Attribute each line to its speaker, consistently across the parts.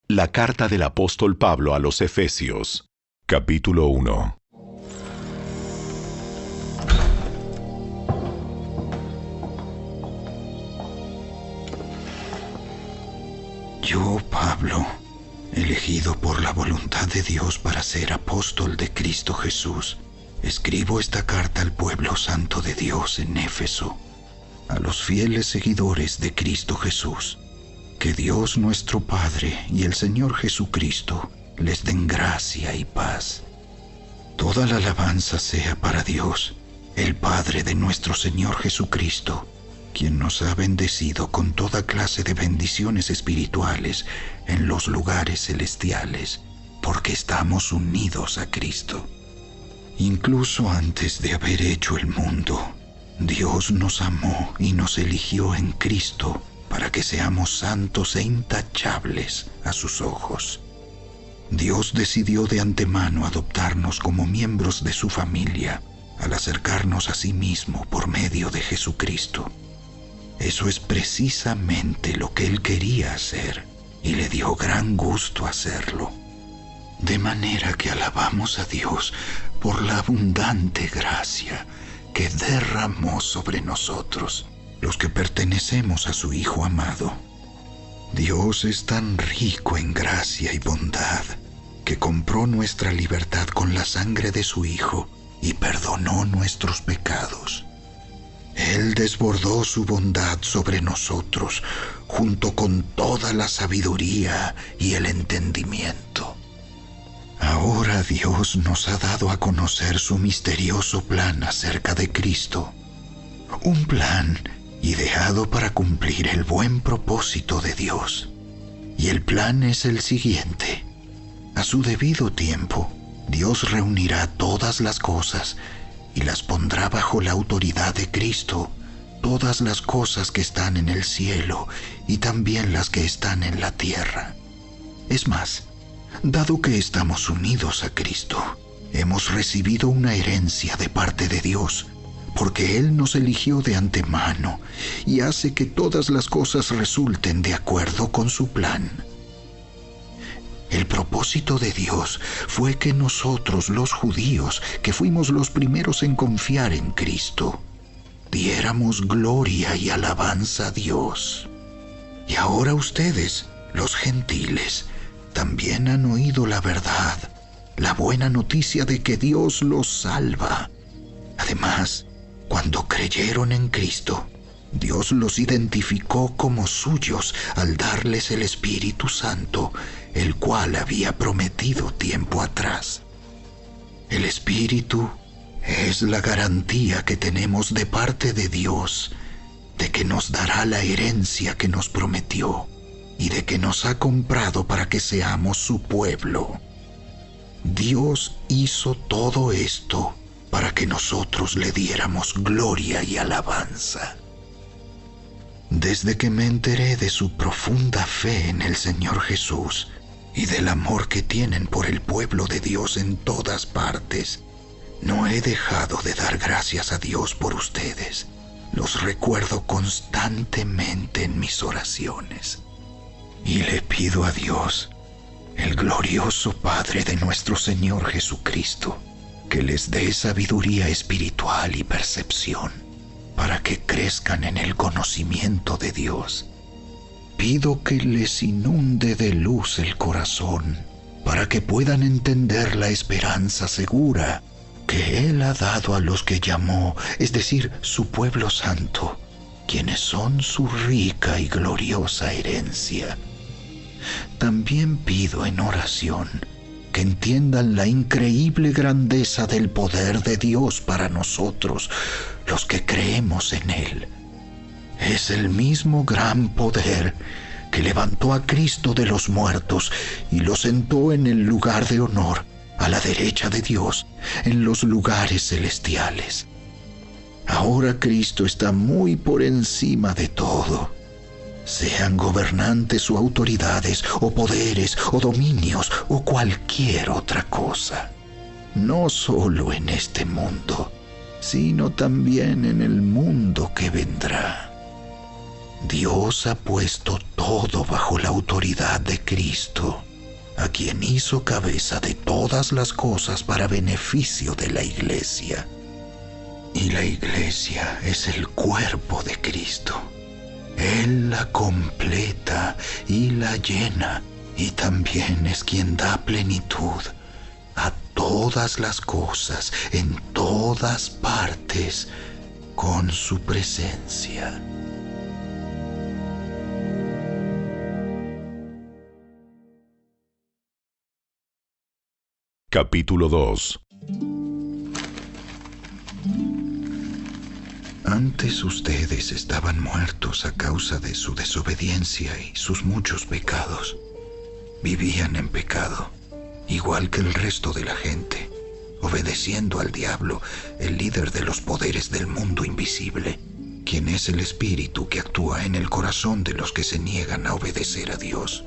Speaker 1: La carta del apóstol Pablo a los Efesios, capítulo 1.
Speaker 2: Yo, Pablo, elegido por la voluntad de Dios para ser apóstol de Cristo Jesús, escribo esta carta al pueblo santo de Dios en Éfeso, a los fieles seguidores de Cristo Jesús. Que Dios nuestro Padre y el Señor Jesucristo les den gracia y paz. Toda la alabanza sea para Dios, el Padre de nuestro Señor Jesucristo, quien nos ha bendecido con toda clase de bendiciones espirituales en los lugares celestiales, porque estamos unidos a Cristo. Incluso antes de haber hecho el mundo, Dios nos amó y nos eligió en Cristo para que seamos santos e intachables a sus ojos. Dios decidió de antemano adoptarnos como miembros de su familia al acercarnos a sí mismo por medio de Jesucristo. Eso es precisamente lo que Él quería hacer y le dio gran gusto hacerlo. De manera que alabamos a Dios por la abundante gracia que derramó sobre nosotros, los que pertenecemos a su Hijo amado. Dios es tan rico en gracia y bondad que compró nuestra libertad con la sangre de su Hijo y perdonó nuestros pecados. Él desbordó su bondad sobre nosotros junto con toda la sabiduría y el entendimiento. Ahora Dios nos ha dado a conocer su misterioso plan acerca de Cristo, un plan ideado para cumplir el buen propósito de Dios. Y el plan es el siguiente: a su debido tiempo, Dios reunirá todas las cosas y las pondrá bajo la autoridad de Cristo, todas las cosas que están en el cielo y también las que están en la tierra. Es más, dado que estamos unidos a Cristo, hemos recibido una herencia de parte de Dios, porque Él nos eligió de antemano y hace que todas las cosas resulten de acuerdo con su plan. El propósito de Dios fue que nosotros, los judíos, que fuimos los primeros en confiar en Cristo, diéramos gloria y alabanza a Dios. Y ahora ustedes, los gentiles, también han oído la verdad, la buena noticia de que Dios los salva. Además, cuando creyeron en Cristo, Dios los identificó como suyos al darles el Espíritu Santo, el cual había prometido tiempo atrás. El Espíritu es la garantía que tenemos de parte de Dios de que nos dará la herencia que nos prometió y de que nos ha comprado para que seamos su pueblo. Dios hizo todo esto para que nosotros le diéramos gloria y alabanza. Desde que me enteré de su profunda fe en el Señor Jesús y del amor que tienen por el pueblo de Dios en todas partes, no he dejado de dar gracias a Dios por ustedes. Los recuerdo constantemente en mis oraciones. Y le pido a Dios, el glorioso Padre de nuestro Señor Jesucristo, que les dé sabiduría espiritual y percepción, para que crezcan en el conocimiento de Dios. Pido que les inunde de luz el corazón, para que puedan entender la esperanza segura que Él ha dado a los que llamó, es decir, su pueblo santo, quienes son su rica y gloriosa herencia. También pido en oración que entiendan la increíble grandeza del poder de Dios para nosotros, los que creemos en Él. Es el mismo gran poder que levantó a Cristo de los muertos y lo sentó en el lugar de honor, a la derecha de Dios, en los lugares celestiales. Ahora Cristo está muy por encima de todo. Sean gobernantes o autoridades, o poderes, o dominios, o cualquier otra cosa. No solo en este mundo, sino también en el mundo que vendrá. Dios ha puesto todo bajo la autoridad de Cristo, a quien hizo cabeza de todas las cosas para beneficio de la Iglesia. Y la Iglesia es el cuerpo de Cristo. Él la completa y la llena, y también es quien da plenitud a todas las cosas en todas partes con su presencia.
Speaker 1: Capítulo 2.
Speaker 2: Antes ustedes estaban muertos a causa de su desobediencia y sus muchos pecados. Vivían en pecado, igual que el resto de la gente, obedeciendo al diablo, el líder de los poderes del mundo invisible, quien es el espíritu que actúa en el corazón de los que se niegan a obedecer a Dios.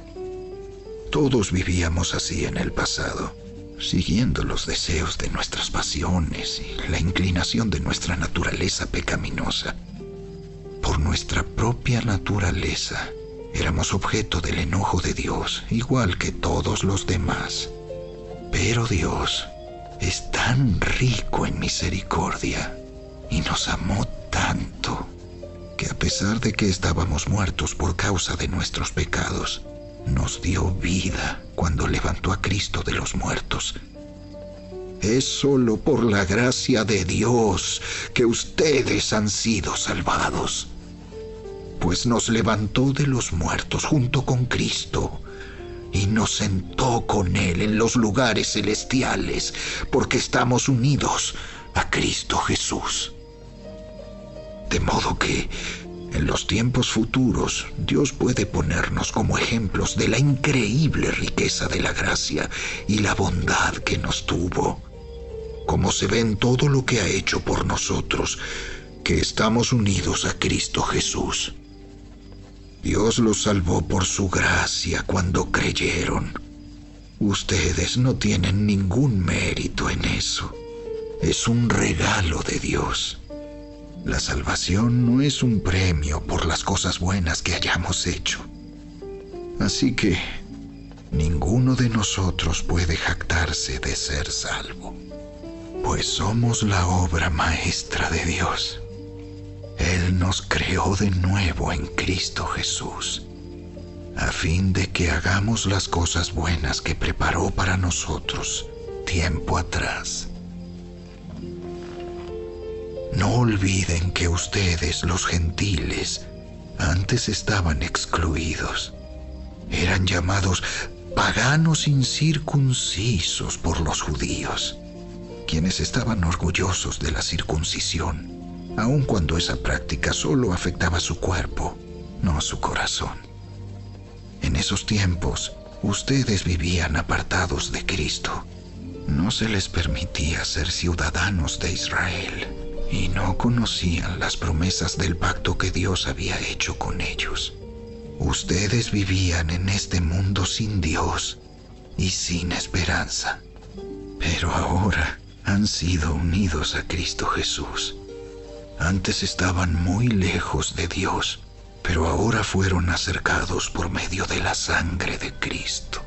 Speaker 2: Todos vivíamos así en el pasado, siguiendo los deseos de nuestras pasiones y la inclinación de nuestra naturaleza pecaminosa. Por nuestra propia naturaleza, éramos objeto del enojo de Dios, igual que todos los demás. Pero Dios es tan rico en misericordia y nos amó tanto que a pesar de que estábamos muertos por causa de nuestros pecados, nos dio vida cuando levantó a Cristo de los muertos. Es solo por la gracia de Dios que ustedes han sido salvados, pues nos levantó de los muertos junto con Cristo y nos sentó con Él en los lugares celestiales, porque estamos unidos a Cristo Jesús. De modo que en los tiempos futuros, Dios puede ponernos como ejemplos de la increíble riqueza de la gracia y la bondad que nos tuvo, como se ve en todo lo que ha hecho por nosotros, que estamos unidos a Cristo Jesús. Dios los salvó por su gracia cuando creyeron. Ustedes no tienen ningún mérito en eso. Es un regalo de Dios. La salvación no es un premio por las cosas buenas que hayamos hecho. Así que ninguno de nosotros puede jactarse de ser salvo, pues somos la obra maestra de Dios. Él nos creó de nuevo en Cristo Jesús, a fin de que hagamos las cosas buenas que preparó para nosotros tiempo atrás. No olviden que ustedes, los gentiles, antes estaban excluidos. Eran llamados paganos incircuncisos por los judíos, quienes estaban orgullosos de la circuncisión, aun cuando esa práctica solo afectaba su cuerpo, no su corazón. En esos tiempos, ustedes vivían apartados de Cristo. No se les permitía ser ciudadanos de Israel y no conocían las promesas del pacto que Dios había hecho con ellos. Ustedes vivían en este mundo sin Dios y sin esperanza, pero ahora han sido unidos a Cristo Jesús. Antes estaban muy lejos de Dios, pero ahora fueron acercados por medio de la sangre de Cristo,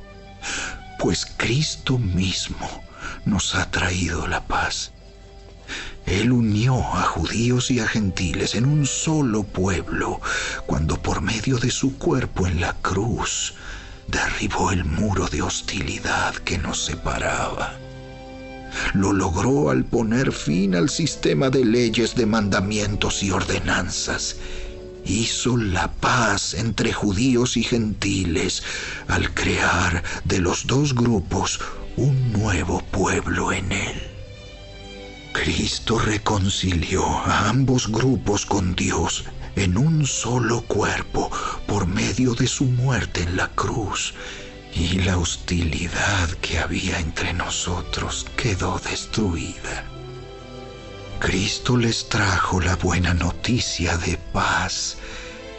Speaker 2: pues Cristo mismo nos ha traído la paz. Él unió a judíos y a gentiles en un solo pueblo, cuando por medio de su cuerpo en la cruz derribó el muro de hostilidad que nos separaba. Lo logró al poner fin al sistema de leyes, de mandamientos y ordenanzas. Hizo la paz entre judíos y gentiles al crear de los dos grupos un nuevo pueblo en él. Cristo reconcilió a ambos grupos con Dios en un solo cuerpo por medio de su muerte en la cruz, y la hostilidad que había entre nosotros quedó destruida. Cristo les trajo la buena noticia de paz,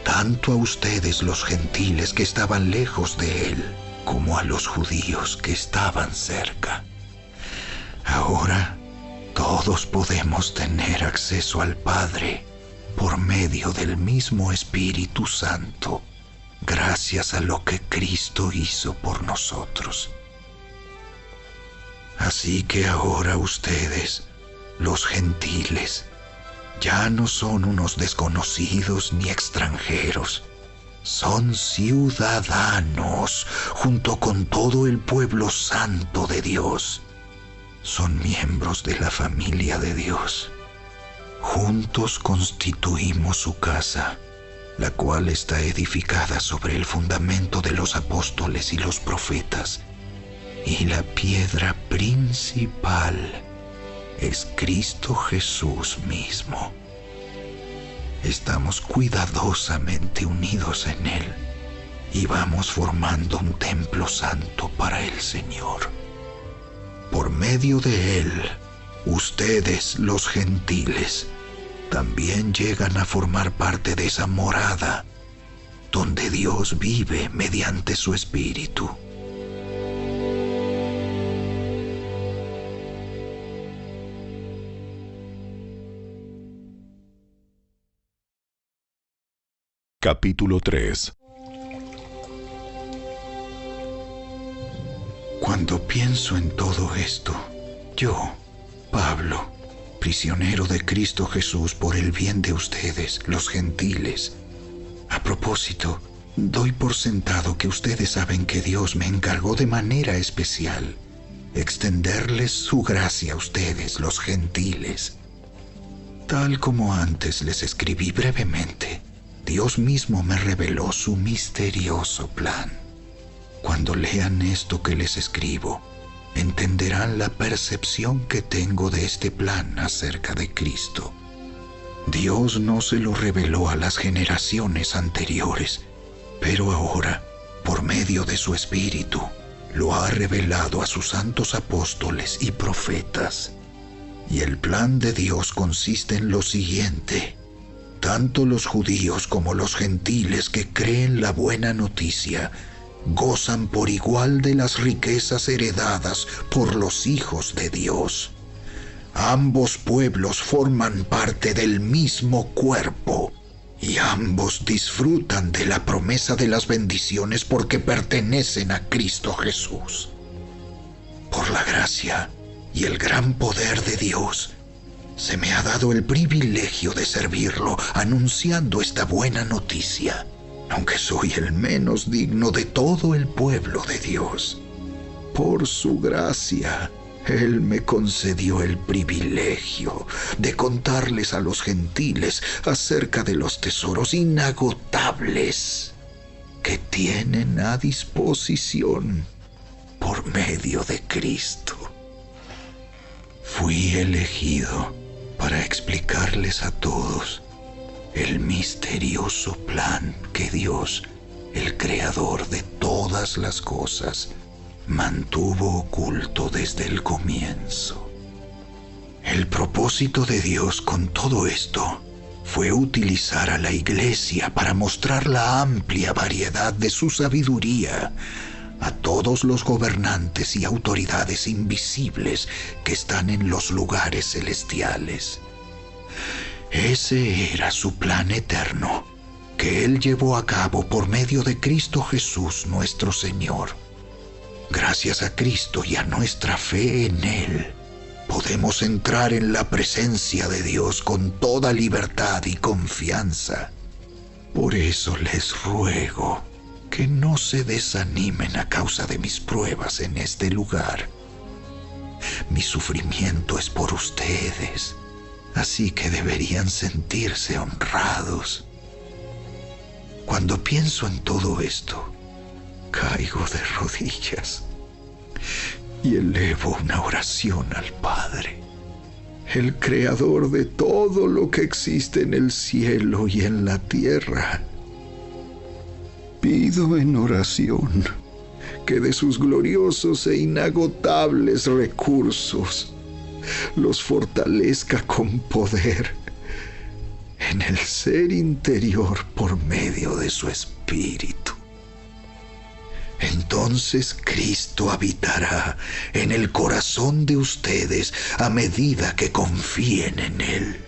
Speaker 2: tanto a ustedes los gentiles que estaban lejos de Él, como a los judíos que estaban cerca. Ahora todos podemos tener acceso al Padre por medio del mismo Espíritu Santo, gracias a lo que Cristo hizo por nosotros. Así que ahora ustedes, los gentiles, ya no son unos desconocidos ni extranjeros. Son ciudadanos junto con todo el pueblo santo de Dios. Son miembros de la familia de Dios. Juntos constituimos su casa, la cual está edificada sobre el fundamento de los apóstoles y los profetas. Y la piedra principal es Cristo Jesús mismo. Estamos cuidadosamente unidos en Él y vamos formando un templo santo para el Señor. Por medio de Él, ustedes, los gentiles, también llegan a formar parte de esa morada donde Dios vive mediante su Espíritu.
Speaker 1: Capítulo 3.
Speaker 2: Cuando pienso en todo esto, yo, Pablo, prisionero de Cristo Jesús por el bien de ustedes, los gentiles. A propósito, doy por sentado que ustedes saben que Dios me encargó de manera especial extenderles su gracia a ustedes, los gentiles. Tal como antes les escribí brevemente, Dios mismo me reveló su misterioso plan. Cuando lean esto que les escribo, entenderán la percepción que tengo de este plan acerca de Cristo. Dios no se lo reveló a las generaciones anteriores, pero ahora, por medio de su Espíritu, lo ha revelado a sus santos apóstoles y profetas. Y el plan de Dios consiste en lo siguiente: tanto los judíos como los gentiles que creen la buena noticia gozan por igual de las riquezas heredadas por los hijos de Dios. Ambos pueblos forman parte del mismo cuerpo y ambos disfrutan de la promesa de las bendiciones porque pertenecen a Cristo Jesús. Por la gracia y el gran poder de Dios, se me ha dado el privilegio de servirlo anunciando esta buena noticia, aunque soy el menos digno de todo el pueblo de Dios. Por su gracia, Él me concedió el privilegio de contarles a los gentiles acerca de los tesoros inagotables que tienen a disposición por medio de Cristo. Fui elegido para explicarles a todos el misterioso plan que Dios, el creador de todas las cosas, mantuvo oculto desde el comienzo. El propósito de Dios con todo esto fue utilizar a la Iglesia para mostrar la amplia variedad de su sabiduría a todos los gobernantes y autoridades invisibles que están en los lugares celestiales. Ese era su plan eterno, que Él llevó a cabo por medio de Cristo Jesús nuestro Señor. Gracias a Cristo y a nuestra fe en Él, podemos entrar en la presencia de Dios con toda libertad y confianza. Por eso les ruego que no se desanimen a causa de mis pruebas en este lugar. Mi sufrimiento es por ustedes, así que deberían sentirse honrados. Cuando pienso en todo esto, caigo de rodillas y elevo una oración al Padre, el Creador de todo lo que existe en el cielo y en la tierra. Pido en oración que de sus gloriosos e inagotables recursos los fortalezca con poder en el ser interior por medio de su Espíritu. Entonces Cristo habitará en el corazón de ustedes a medida que confíen en Él.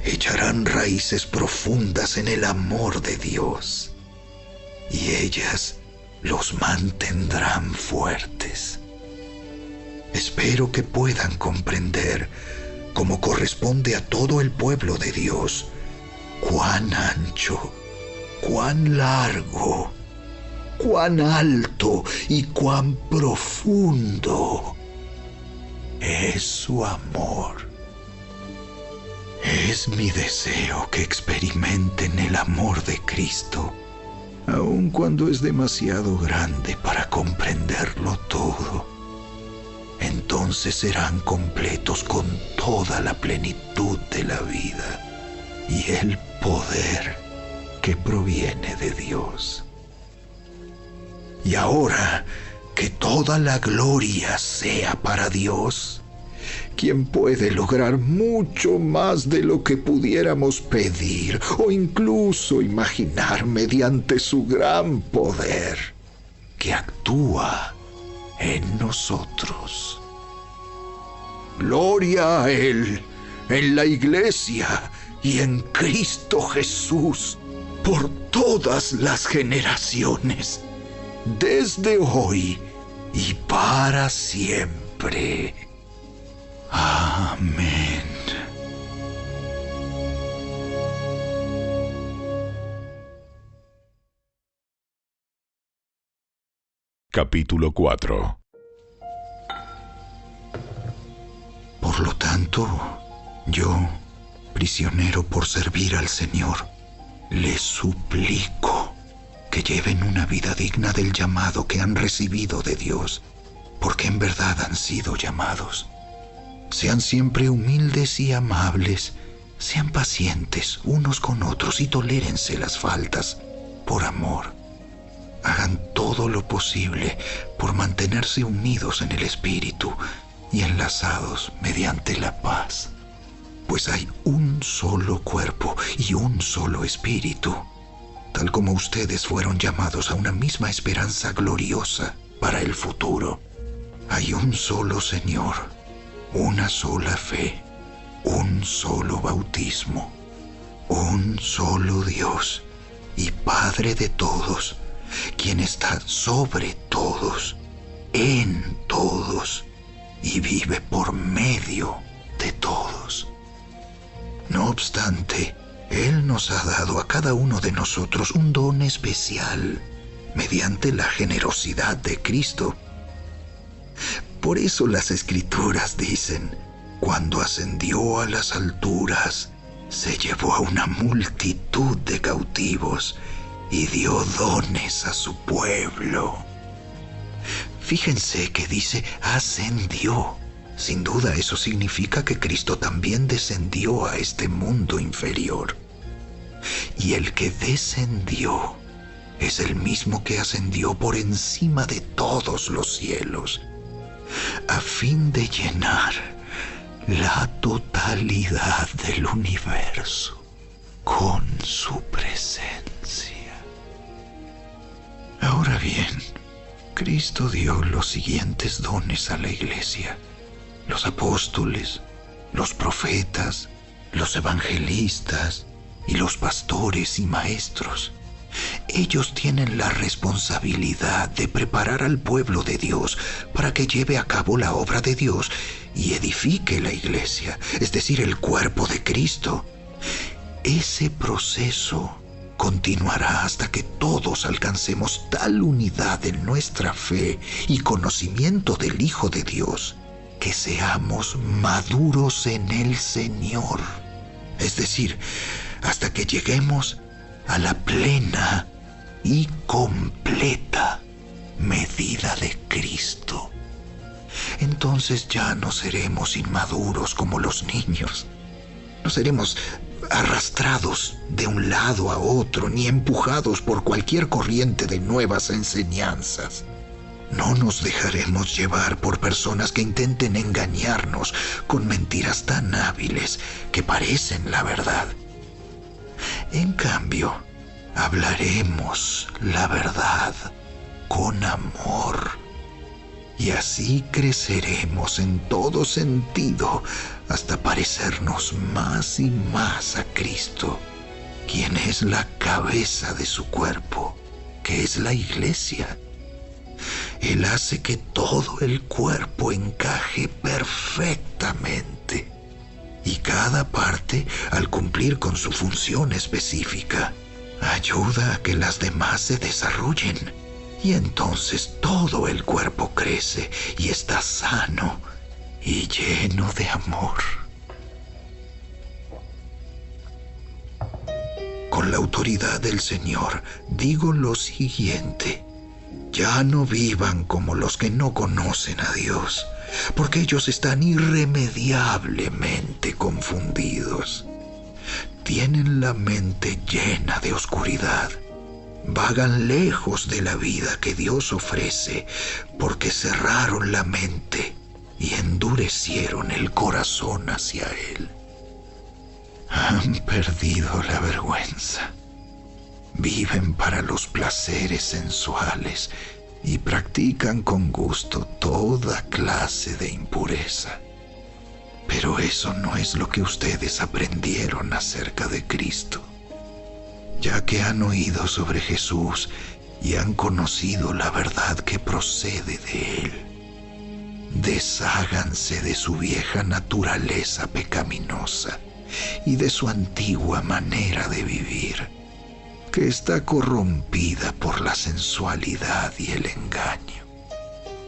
Speaker 2: echarán raíces profundas en el amor de Dios, y ellas los mantendrán fuertes. Espero que puedan comprender, como corresponde a todo el pueblo de Dios, cuán ancho, cuán largo, cuán alto y cuán profundo es su amor. Es mi deseo que experimenten el amor de Cristo, aun cuando es demasiado grande para comprenderlo todo. Entonces serán completos con toda la plenitud de la vida y el poder que proviene de Dios. Y ahora que toda la gloria sea para Dios, quien puede lograr mucho más de lo que pudiéramos pedir o incluso imaginar mediante su gran poder que actúa en nosotros. Gloria a Él en la Iglesia y en Cristo Jesús por todas las generaciones, desde hoy y para siempre. Amén.
Speaker 1: Capítulo 4.
Speaker 2: Por lo tanto, yo, prisionero por servir al Señor, les suplico que lleven una vida digna del llamado que han recibido de Dios, porque en verdad han sido llamados. Sean siempre humildes y amables, sean pacientes unos con otros y tolérense las faltas por amor. Hagan todo lo posible por mantenerse unidos en el Espíritu y enlazados mediante la paz, pues hay un solo cuerpo y un solo Espíritu, tal como ustedes fueron llamados a una misma esperanza gloriosa para el futuro. Hay un solo Señor, una sola fe, un solo bautismo, un solo Dios y Padre de todos, quien está sobre todos, en todos y vive por medio de todos. No obstante, Él nos ha dado a cada uno de nosotros un don especial mediante la generosidad de Cristo. Por eso las Escrituras dicen: cuando ascendió a las alturas, se llevó a una multitud de cautivos y dio dones a su pueblo. Fíjense que dice ascendió. Sin duda eso significa que Cristo también descendió a este mundo inferior. Y el que descendió es el mismo que ascendió por encima de todos los cielos, a fin de llenar la totalidad del universo con su presencia. Ahora bien, Cristo dio los siguientes dones a la Iglesia: los apóstoles, los profetas, los evangelistas y los pastores y maestros. Ellos tienen la responsabilidad de preparar al pueblo de Dios para que lleve a cabo la obra de Dios y edifique la Iglesia, es decir, el cuerpo de Cristo. Ese proceso continuará hasta que todos alcancemos tal unidad en nuestra fe y conocimiento del Hijo de Dios que seamos maduros en el Señor, es decir, hasta que lleguemos a la plena y completa medida de Cristo. Entonces ya no seremos inmaduros como los niños. No seremos arrastrados de un lado a otro ni empujados por cualquier corriente de nuevas enseñanzas. No nos dejaremos llevar por personas que intenten engañarnos con mentiras tan hábiles que parecen la verdad. En cambio, hablaremos la verdad con amor. y así creceremos en todo sentido hasta parecernos más y más a Cristo, quien es la cabeza de su cuerpo, que es la Iglesia. Él hace que todo el cuerpo encaje perfectamente, y cada parte, al cumplir con su función específica, ayuda a que las demás se desarrollen, y entonces todo el cuerpo crece y está sano y lleno de amor. Con la autoridad del Señor digo lo siguiente: ya no vivan como los que no conocen a Dios, porque ellos están irremediablemente confundidos. Tienen la mente llena de oscuridad. Vagan lejos de la vida que Dios ofrece porque cerraron la mente y endurecieron el corazón hacia Él. Han perdido la vergüenza. Viven para los placeres sensuales y practican con gusto toda clase de impureza. Pero eso no es lo que ustedes aprendieron acerca de Cristo. Ya que han oído sobre Jesús y han conocido la verdad que procede de Él, desháganse de su vieja naturaleza pecaminosa y de su antigua manera de vivir, que está corrompida por la sensualidad y el engaño.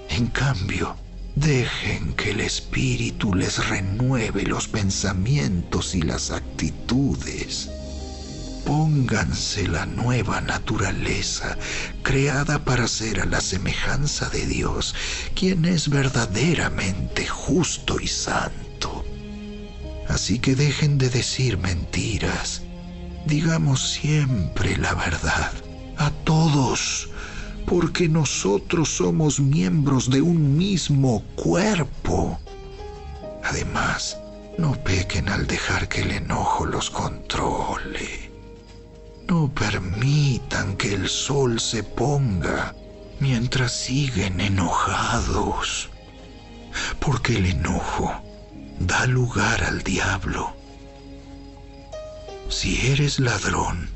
Speaker 2: En cambio, dejen que el Espíritu les renueve los pensamientos y las actitudes. Pónganse la nueva naturaleza, creada para ser a la semejanza de Dios, quien es verdaderamente justo y santo. Así que dejen de decir mentiras. Digamos siempre la verdad a todos, porque nosotros somos miembros de un mismo cuerpo. Además, no pequen al dejar que el enojo los controle. No permitan que el sol se ponga mientras siguen enojados, porque el enojo da lugar al diablo. Si eres ladrón,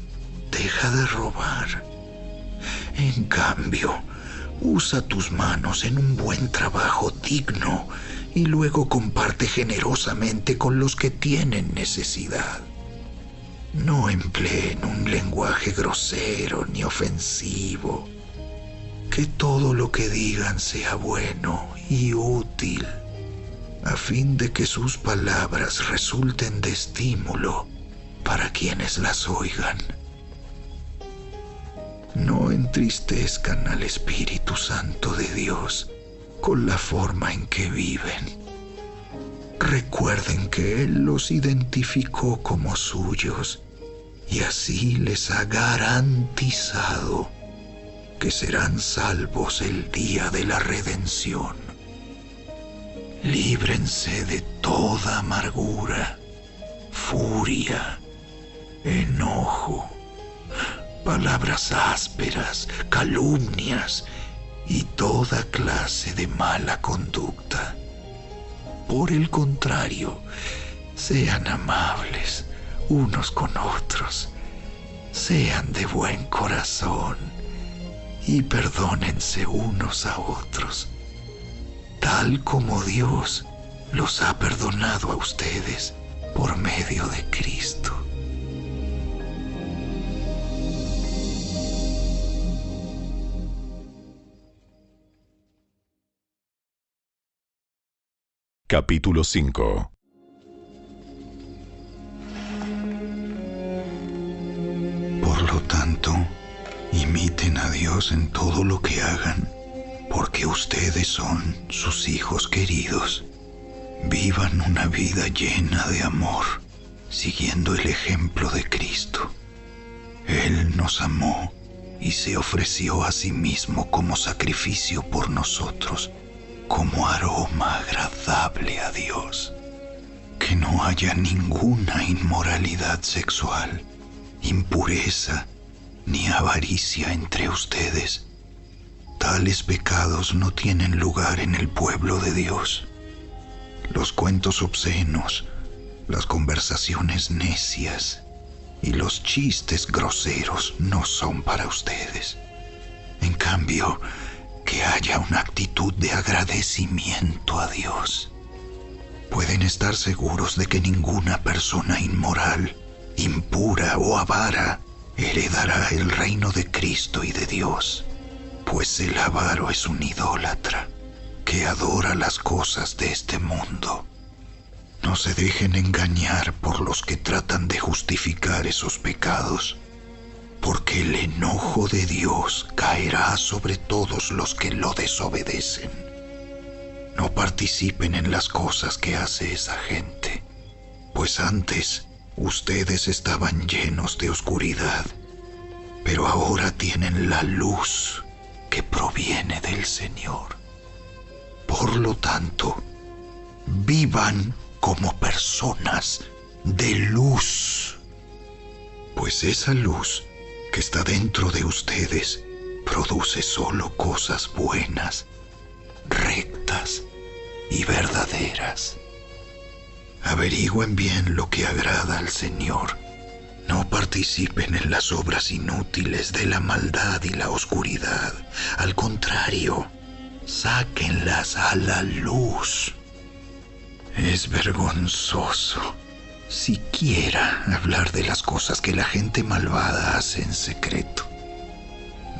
Speaker 2: deja de robar. En cambio, usa tus manos en un buen trabajo digno y luego comparte generosamente con los que tienen necesidad. No empleen un lenguaje grosero ni ofensivo. Que todo lo que digan sea bueno y útil, a fin de que sus palabras resulten de estímulo para quienes las oigan. No entristezcan al Espíritu Santo de Dios con la forma en que viven. Recuerden que Él los identificó como suyos y así les ha garantizado que serán salvos el día de la redención. Líbrense de toda amargura, furia, enojo, palabras ásperas, calumnias y toda clase de mala conducta. Por el contrario, sean amables unos con otros, sean de buen corazón y perdónense unos a otros, tal como Dios los ha perdonado a ustedes por medio de Cristo.
Speaker 1: Capítulo 5.
Speaker 2: Por lo tanto, imiten a Dios en todo lo que hagan, porque ustedes son sus hijos queridos. Vivan una vida llena de amor, siguiendo el ejemplo de Cristo. Él nos amó y se ofreció a sí mismo como sacrificio por nosotros, como aroma agradable a Dios. Que no haya ninguna inmoralidad sexual, impureza ni avaricia entre ustedes. Tales pecados no tienen lugar en el pueblo de Dios. Los cuentos obscenos, las conversaciones necias y los chistes groseros no son para ustedes. En cambio, que haya una actitud de agradecimiento a Dios. Pueden estar seguros de que ninguna persona inmoral, impura o avara heredará el reino de Cristo y de Dios, pues el avaro es un idólatra que adora las cosas de este mundo. No se dejen engañar por los que tratan de justificar esos pecados, porque el enojo de Dios caerá sobre todos los que lo desobedecen. No participen en las cosas que hace esa gente, pues antes ustedes estaban llenos de oscuridad, pero ahora tienen la luz que proviene del Señor. Por lo tanto, vivan como personas de luz, pues esa luz que está dentro de ustedes produce solo cosas buenas, rectas y verdaderas. Averigüen bien lo que agrada al Señor. No participen en las obras inútiles de la maldad y la oscuridad. Al contrario, sáquenlas a la luz. Es vergonzoso siquiera hablar de las cosas que la gente malvada hace en secreto.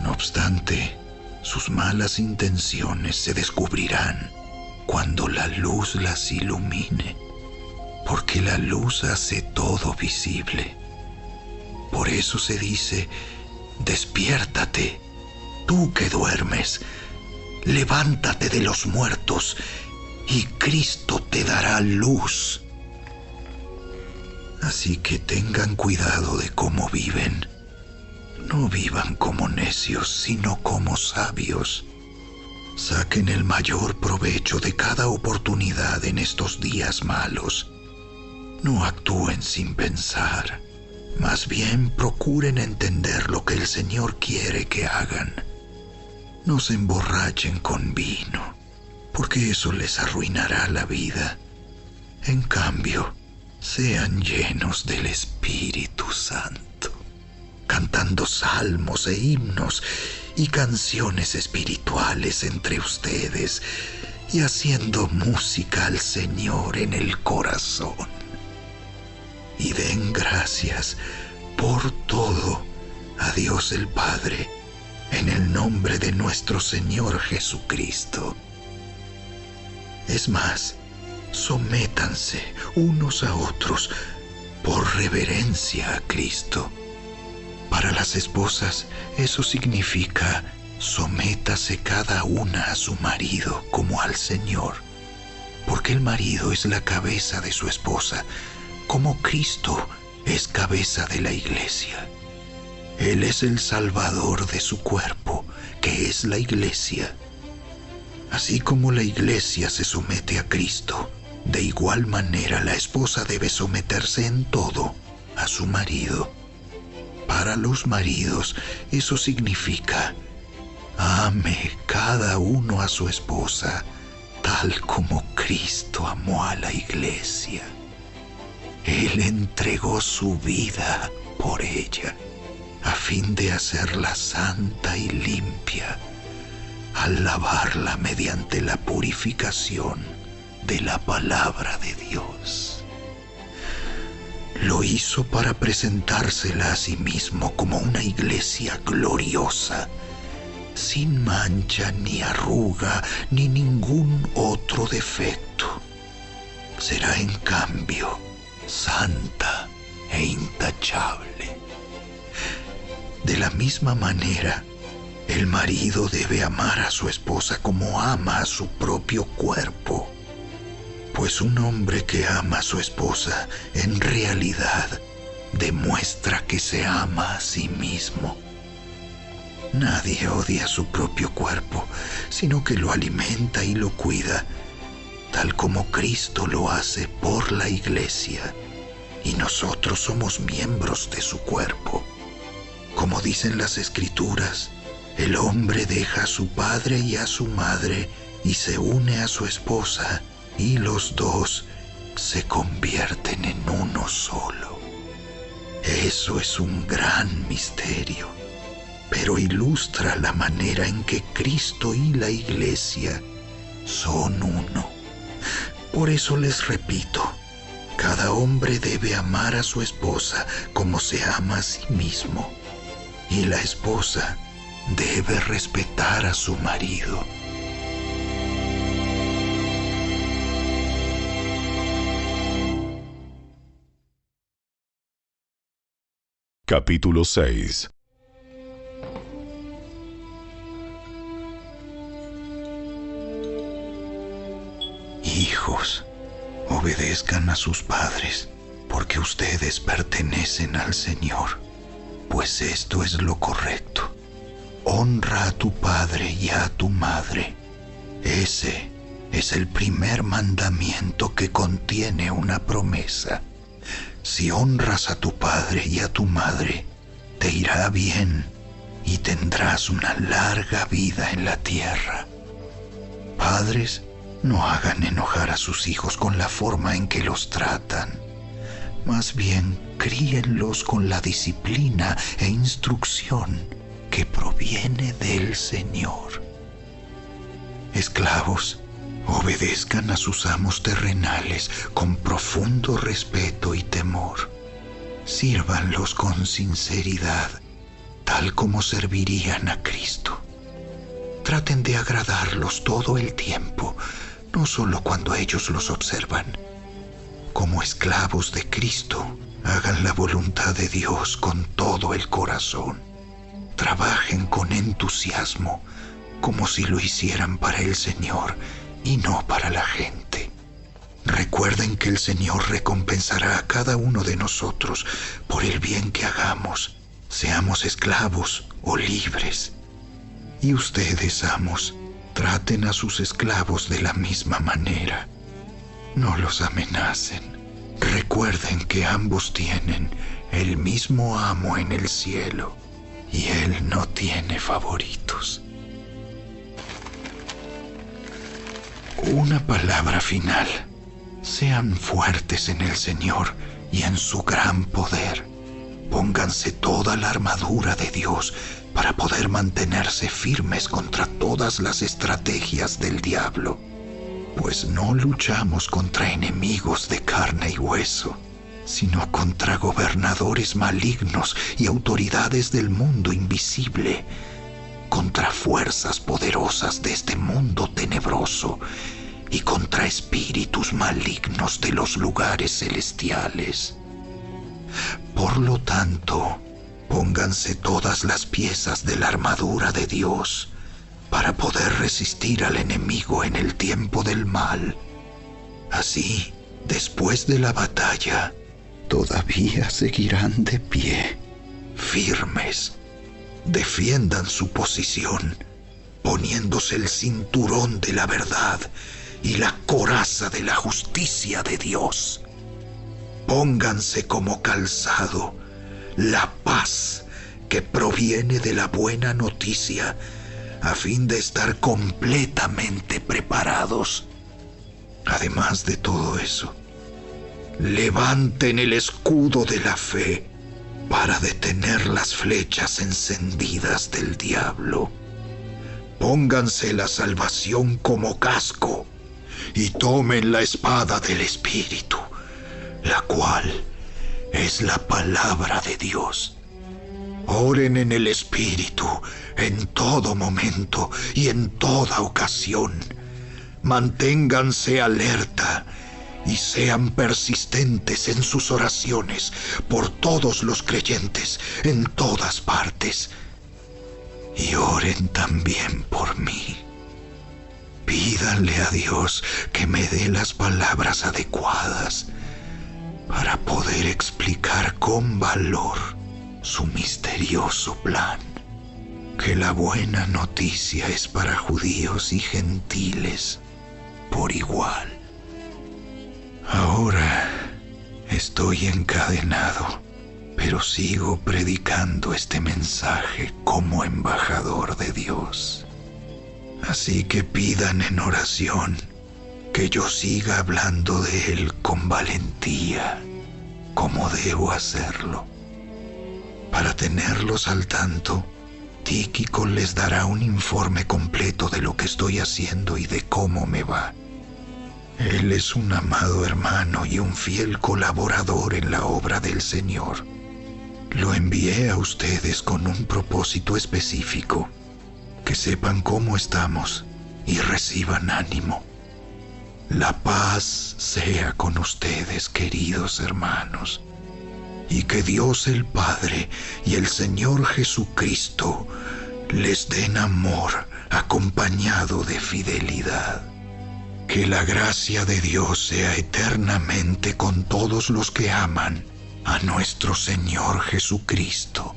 Speaker 2: No obstante, sus malas intenciones se descubrirán cuando la luz las ilumine, porque la luz hace todo visible. Por eso se dice: despiértate, tú que duermes, levántate de los muertos, y Cristo te dará luz. Así que tengan cuidado de cómo viven. No vivan como necios, sino como sabios. Saquen el mayor provecho de cada oportunidad en estos días malos. No actúen sin pensar. Más bien procuren entender lo que el Señor quiere que hagan. No se emborrachen con vino, porque eso les arruinará la vida. En cambio, sean llenos del Espíritu Santo, cantando salmos e himnos y canciones espirituales entre ustedes y haciendo música al Señor en el corazón. Y den gracias por todo a Dios el Padre, en el nombre de nuestro Señor Jesucristo. Es más, sométanse unos a otros por reverencia a Cristo. Para las esposas, eso significa: sométase cada una a su marido como al Señor, porque el marido es la cabeza de su esposa, como Cristo es cabeza de la iglesia. Él es el Salvador de su cuerpo, que es la iglesia. Así como la iglesia se somete a Cristo, de igual manera la esposa debe someterse en todo a su marido. Para los maridos, eso significa: ame cada uno a su esposa, tal como Cristo amó a la iglesia. Él entregó su vida por ella, a fin de hacerla santa y limpia, al lavarla mediante la purificación de la palabra de Dios. Lo hizo para presentársela a sí mismo como una iglesia gloriosa, sin mancha ni arruga ni ningún otro defecto. Será en cambio santa e intachable. De la misma manera, el marido debe amar a su esposa como ama a su propio cuerpo, pues un hombre que ama a su esposa en realidad demuestra que se ama a sí mismo. Nadie odia su propio cuerpo, sino que lo alimenta y lo cuida, tal como Cristo lo hace por la iglesia, y nosotros somos miembros de su cuerpo. Como dicen las Escrituras, El hombre deja a su padre y a su madre y se une a su esposa, y los dos se convierten en uno solo. Eso es un gran misterio, pero ilustra la manera en que Cristo y la Iglesia son uno. Por eso les repito, cada hombre debe amar a su esposa como se ama a sí mismo, y la esposa debe respetar a su marido.
Speaker 1: Capítulo 6.
Speaker 2: Hijos, obedezcan a sus padres, porque ustedes pertenecen al Señor, pues esto es lo correcto. Honra a tu padre y a tu madre. Ese es el primer mandamiento que contiene una promesa. Si honras a tu padre y a tu madre, te irá bien y tendrás una larga vida en la tierra. Padres, no hagan enojar a sus hijos con la forma en que los tratan. Más bien, críenlos con la disciplina e instrucción que proviene del Señor. Esclavos, obedezcan a sus amos terrenales con profundo respeto y temor. Sírvanlos con sinceridad, tal como servirían a Cristo. Traten de agradarlos todo el tiempo, no solo cuando ellos los observan. Como esclavos de Cristo, hagan la voluntad de Dios con todo el corazón. Trabajen con entusiasmo, como si lo hicieran para el Señor y no para la gente. Recuerden que el Señor recompensará a cada uno de nosotros por el bien que hagamos, seamos esclavos o libres. Y ustedes, amos, traten a sus esclavos de la misma manera. No los amenacen. Recuerden que ambos tienen el mismo amo en el cielo y Él no tiene favoritos. Una palabra final. Sean fuertes en el Señor y en su gran poder. Pónganse toda la armadura de Dios para poder mantenerse firmes contra todas las estrategias del diablo. Pues no luchamos contra enemigos de carne y hueso, sino contra gobernadores malignos y autoridades del mundo invisible, contra fuerzas poderosas de este mundo tenebroso y contra espíritus malignos de los lugares celestiales. Por lo tanto, pónganse todas las piezas de la armadura de Dios para poder resistir al enemigo en el tiempo del mal. Así, después de la batalla, todavía seguirán de pie, firmes. Defiendan su posición, poniéndose el cinturón de la verdad y la coraza de la justicia de Dios. Pónganse como calzado la paz que proviene de la buena noticia, a fin de estar completamente preparados. Además de todo eso, levanten el escudo de la fe para detener las flechas encendidas del diablo. Pónganse la salvación como casco y tomen la espada del Espíritu, la cual es la palabra de Dios. Oren en el Espíritu en todo momento y en toda ocasión. Manténganse alerta y sean persistentes en sus oraciones por todos los creyentes en todas partes. Y oren también por mí. Pídanle a Dios que me dé las palabras adecuadas para poder explicar con valor su misterioso plan. Que la buena noticia es para judíos y gentiles por igual. Ahora estoy encadenado, pero sigo predicando este mensaje como embajador de Dios. Así que pidan en oración que yo siga hablando de Él con valentía, como debo hacerlo. Para tenerlos al tanto, Tíquico les dará un informe completo de lo que estoy haciendo y de cómo me va. Él es un amado hermano y un fiel colaborador en la obra del Señor. Lo envié a ustedes con un propósito específico, que sepan cómo estamos y reciban ánimo. La paz sea con ustedes, queridos hermanos, y que Dios el Padre y el Señor Jesucristo les den amor acompañado de fidelidad. Que la gracia de Dios sea eternamente con todos los que aman a nuestro Señor Jesucristo.